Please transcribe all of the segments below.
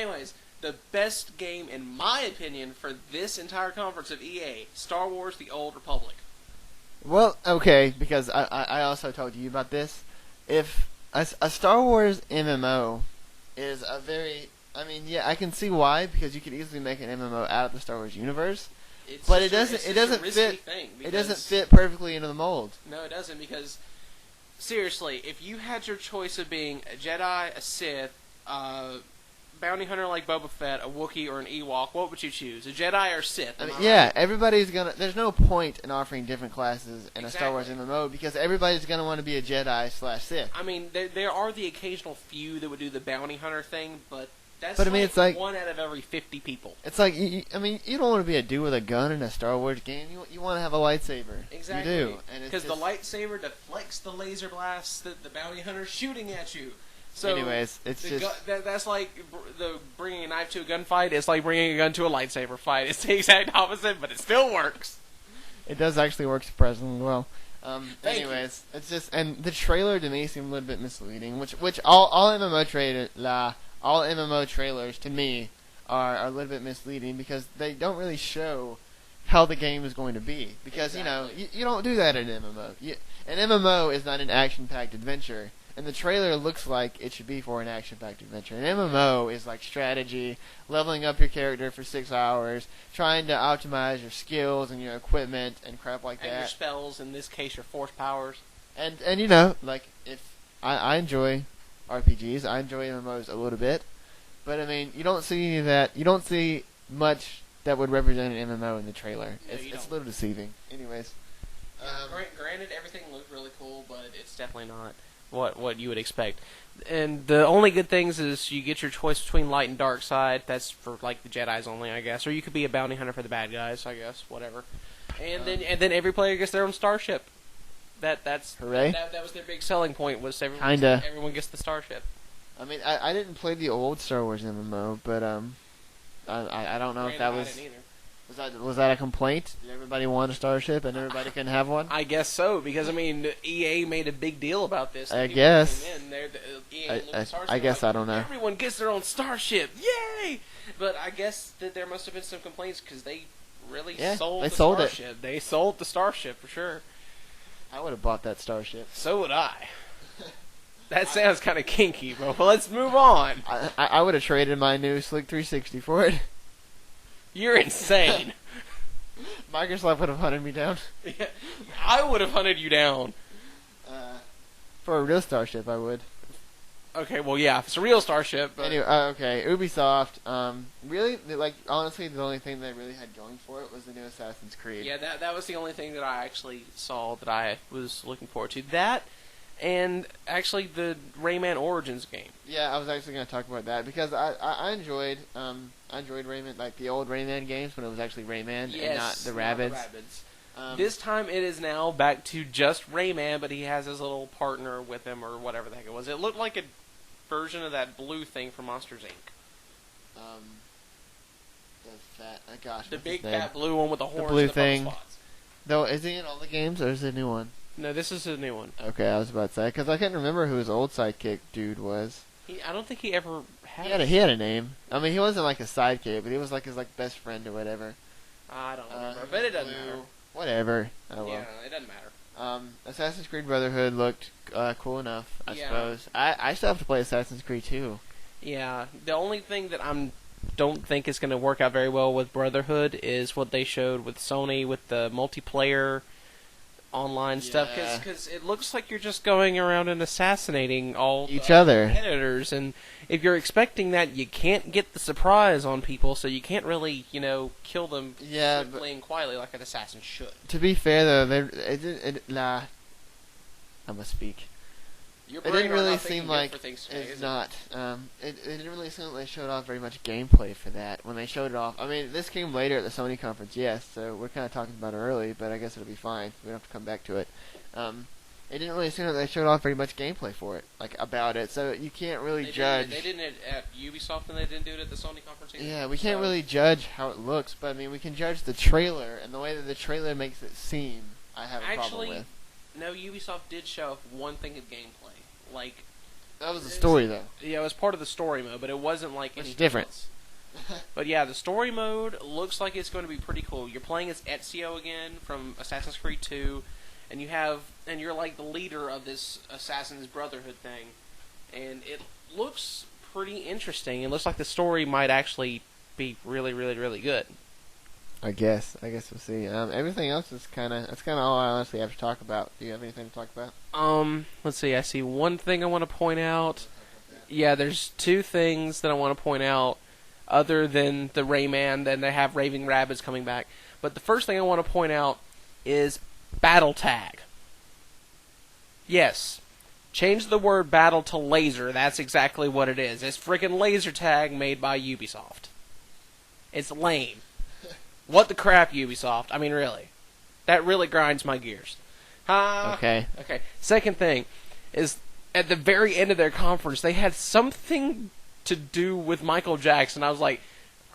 anyways, the best game, in my opinion, for this entire conference of EA, Star Wars: The Old Republic. Well, okay, because I also told you about this. If a Star Wars MMO is a very... I mean, yeah, I can see why, because you could easily make an MMO out of the Star Wars universe. But it doesn't fit perfectly into the mold. No, it doesn't, because seriously, if you had your choice of being a Jedi, a Sith, bounty hunter like Boba Fett, a Wookiee, or an Ewok, what would you choose? A Jedi or Sith? I mean, yeah, everybody's gonna... There's no point in offering different classes in a Star Wars MMO, because everybody's gonna want to be a Jedi/Sith. I mean, there are the occasional few that would do the bounty hunter thing, but that's I mean, it's like 1 out of every 50 people. It's like, I mean, you don't want to be a dude with a gun in a Star Wars game. You want to have a lightsaber. Exactly. You do. Because the lightsaber deflects the laser blasts that the bounty hunter's shooting at you. So anyways, it's just... that's like the bringing a knife to a gunfight. It's like bringing a gun to a lightsaber fight. It's the exact opposite, but it still works. It does actually work surprisingly well. Anyways, it's just... And the trailer to me seemed a little bit misleading, which all MMO trailers to me are a little bit misleading, because they don't really show how the game is going to be. Because, exactly. you don't do that in an MMO. An MMO is not an action-packed adventure, and the trailer looks like it should be for an action-packed adventure. An MMO is like strategy, leveling up your character for 6 hours, trying to optimize your skills and your equipment and crap like that. And your spells, in this case, your force powers. And like, if I enjoy RPGs. I enjoy MMOs a little bit, but I mean, you don't see any of that. You don't see much that would represent an MMO in the trailer. No, it's a little deceiving. Anyways, granted, everything looked really cool, but it's definitely not what you would expect. And the only good things is you get your choice between light and dark side. That's for like the Jedi's only, I guess. Or you could be a bounty hunter for the bad guys, I guess. Whatever. And then every player gets their own starship. That's hooray! That was their big selling point, was everyone gets the starship. I mean, I didn't play the old Star Wars MMO, but I don't know if that was that a complaint? Did everybody want a starship and everybody can have one? I guess so, because I mean, EA made a big deal about this. I guess. I guess I don't know. Everyone gets their own starship, yay! But I guess that there must have been some complaints, because they really sold the starship. They sold the starship for sure. I would have bought that starship. So would I. That sounds kind of kinky, but let's move on. I would have traded my new Slick 360 for it. You're insane. Microsoft would have hunted me down. Yeah, I would have hunted you down. For a real starship, I would. Okay, well, yeah, if it's a real starship. But... Anyway, okay, Ubisoft. Really, like, honestly, the only thing they really had going for it was the new Assassin's Creed. Yeah, that was the only thing that I actually saw that I was looking forward to. That, and actually the Rayman Origins game. Yeah, I was actually going to talk about that, because I enjoyed Rayman, like the old Rayman games when it was actually Rayman and not the Rabbids. This time it is now back to just Rayman, but he has his little partner with him, or whatever the heck it was. It looked like a version of that blue thing from Monsters, Inc. The big fat blue one with the horns, the blue and the thing. spots. Though, is he in all the games, or is it a new one? No, this is a new one. Okay, I was about to say, because I can't remember who his old sidekick dude was. I don't think he ever had. He had a name. I mean, he wasn't like a sidekick, but he was like his best friend or whatever. I don't remember, but it doesn't matter. Whatever. Oh well. Yeah, it doesn't matter. Assassin's Creed Brotherhood looked cool enough, I suppose. I still have to play Assassin's Creed 2. Yeah, the only thing that don't think is going to work out very well with Brotherhood is what they showed with Sony with the multiplayer online stuff, because it looks like you're just going around and assassinating all each other competitors, and if you're expecting that, you can't get the surprise on people, so you can't really, kill them swiftly and quietly like an assassin should. To be fair, though, I must speak. It didn't really seem like it's not. It didn't really seem like they showed off very much gameplay for that when they showed it off. I mean, this came later at the Sony conference, yes, so we're kind of talking about it early, but I guess it'll be fine. We don't have to come back to it. It didn't really seem like they showed off very much gameplay for it, about it, so you can't really judge. They didn't at Ubisoft, and they didn't do it at the Sony conference either. Yeah, we can't really judge how it looks, but I mean, we can judge the trailer, and the way that the trailer makes it seem, I have a problem with. No, Ubisoft did show off one thing of gameplay. Like, That was the story, though. Yeah, it was part of the story mode, but it wasn't like anything different. else. But yeah, the story mode looks like it's going to be pretty cool. You're playing as Ezio again from Assassin's Creed 2, and you're like the leader of this Assassin's Brotherhood thing, and it looks pretty interesting. It looks like the story might actually be really, really, really good. I guess we'll see. Everything else is that's kind of all I honestly have to talk about. Do you have anything to talk about? Let's see. I see one thing I want to point out. Yeah, there's two things that I want to point out, other than the Rayman. Then they have Raving Rabbids coming back. But the first thing I want to point out is battle tag. Yes, change the word battle to laser. That's exactly what it is. It's freaking laser tag made by Ubisoft. It's lame. What the crap, Ubisoft? I mean, really. That really grinds my gears. Okay. Okay. Second thing is, at the very end of their conference, they had something to do with Michael Jackson. I was like,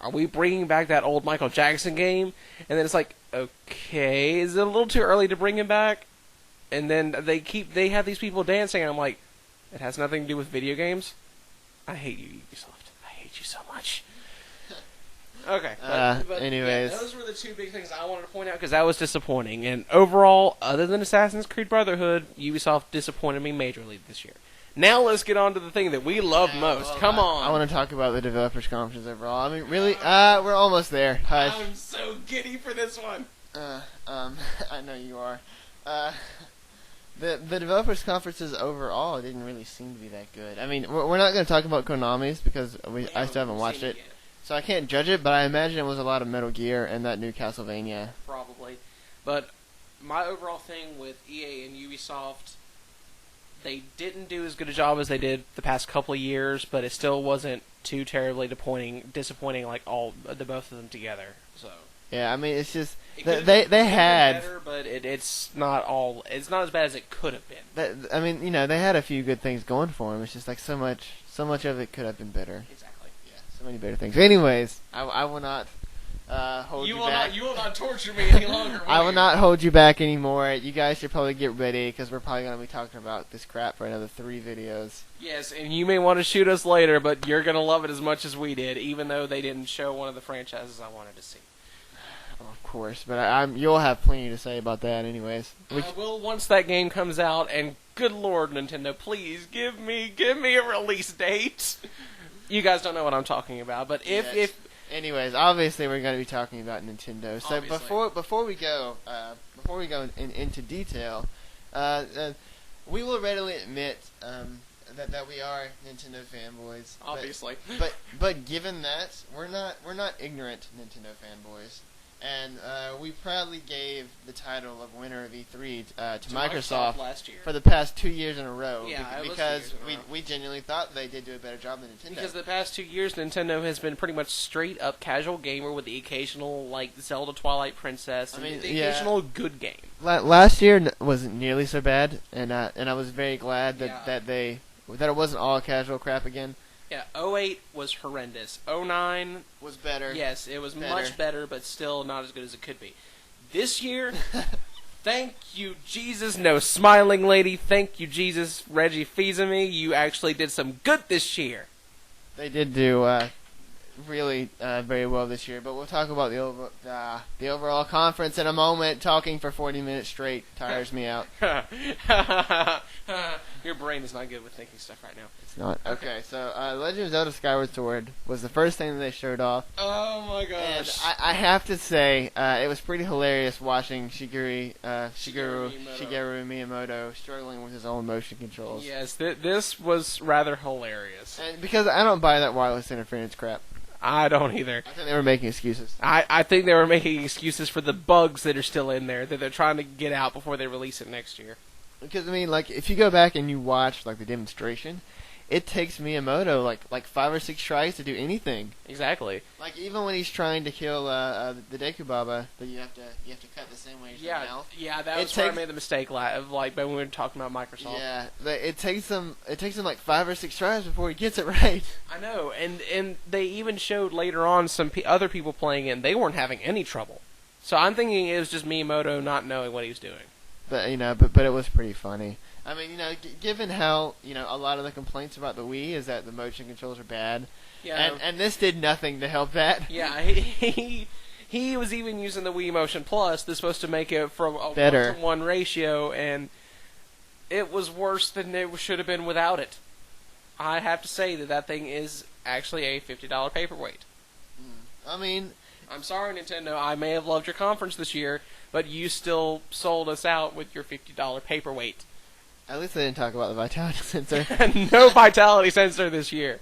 are we bringing back that old Michael Jackson game? And then it's like, okay, is it a little too early to bring him back? And then they have these people dancing, and I'm like, it has nothing to do with video games? I hate you, Ubisoft. I hate you so much. Okay. But anyways. Yeah, those were the two big things I wanted to point out, because that was disappointing. And overall, other than Assassin's Creed Brotherhood, Ubisoft disappointed me majorly this year. Now let's get on to the thing that we love most. Come on. I want to talk about the developers' conference overall. I mean, really, we're almost there. Hush. I'm so giddy for this one. I know you are. The developers' conferences overall didn't really seem to be that good. I mean, we're not going to talk about Konami's because I still haven't watched it. So I can't judge it, but I imagine it was a lot of Metal Gear and that new Castlevania. Probably. But my overall thing with EA and Ubisoft, they didn't do as good a job as they did the past couple of years, but it still wasn't too terribly disappointing like the both of them together. So yeah, I mean, it's just they had better, but it's not as bad as it could have been. I mean, they had a few good things going for them. It's just like so much of it could have been better. Exactly. So many better things. Anyways, I will not hold you back. You will not torture me any longer. I will not hold you back anymore. You guys should probably get ready because we're probably going to be talking about this crap for another 3 videos. Yes, and you may want to shoot us later, but you're going to love it as much as we did, even though they didn't show one of the franchises I wanted to see. Of course, but you'll have plenty to say about that anyways. I will once that game comes out, and good lord, Nintendo, please give me a release date. You guys don't know what I'm talking about, but anyways, obviously we're going to be talking about Nintendo. So obviously. before we go into detail, we will readily admit that we are Nintendo fanboys. Obviously, but given that, we're not ignorant Nintendo fanboys. And we proudly gave the title of winner of E3 to Microsoft last year for the past 2 years in a row. Yeah, because we genuinely thought they did do a better job than Nintendo. Because the past 2 years, Nintendo has been pretty much straight up casual gamer with the occasional like Zelda Twilight Princess, the occasional good game. Last year wasn't nearly so bad, and I was very glad that it wasn't all casual crap again. Yeah, 08 was horrendous. 09 was better. Yes, it was much better, but still not as good as it could be. This year, thank you, Jesus. No, smiling lady. Thank you, Jesus. Reggie Fils-Aimé, you actually did some good this year. They did do really very well this year, but we'll talk about the overall conference in a moment. Talking for 40 minutes straight tires me out. Your brain is not good with thinking stuff right now. It's not. Okay, so Legend of Zelda Skyward Sword was the first thing that they showed off. Oh my gosh. And I have to say, it was pretty hilarious watching Shigeru Miyamoto struggling with his own motion controls. Yes, this was rather hilarious. And because I don't buy that wireless interference crap. I don't either. I think they were making excuses. I think they were making excuses for the bugs that are still in there that they're trying to get out before they release it next year. Because, I mean, like, if you go back and you watch, like, the demonstration, it takes Miyamoto, like 5 or 6 tries to do anything. Exactly. Like, even when he's trying to kill the Deku Baba, that you have to cut the same way as your mouth. Yeah, that was where I made the mistake, of like, when we were talking about Microsoft. Yeah, it takes him like 5 or 6 tries before he gets it right. I know, and they even showed later on some other people playing it, and they weren't having any trouble. So I'm thinking it was just Miyamoto not knowing what he was doing. But but it was pretty funny. I mean, given how, a lot of the complaints about the Wii is that the motion controls are bad. Yeah. And this did nothing to help that. Yeah, he was even using the Wii Motion Plus. That's supposed to make it from a better 1-to-1 ratio, and it was worse than it should have been without it. I have to say that thing is actually a $50 paperweight. I mean, I'm sorry, Nintendo. I may have loved your conference this year, but you still sold us out with your $50 paperweight. At least they didn't talk about the vitality sensor. No vitality sensor this year.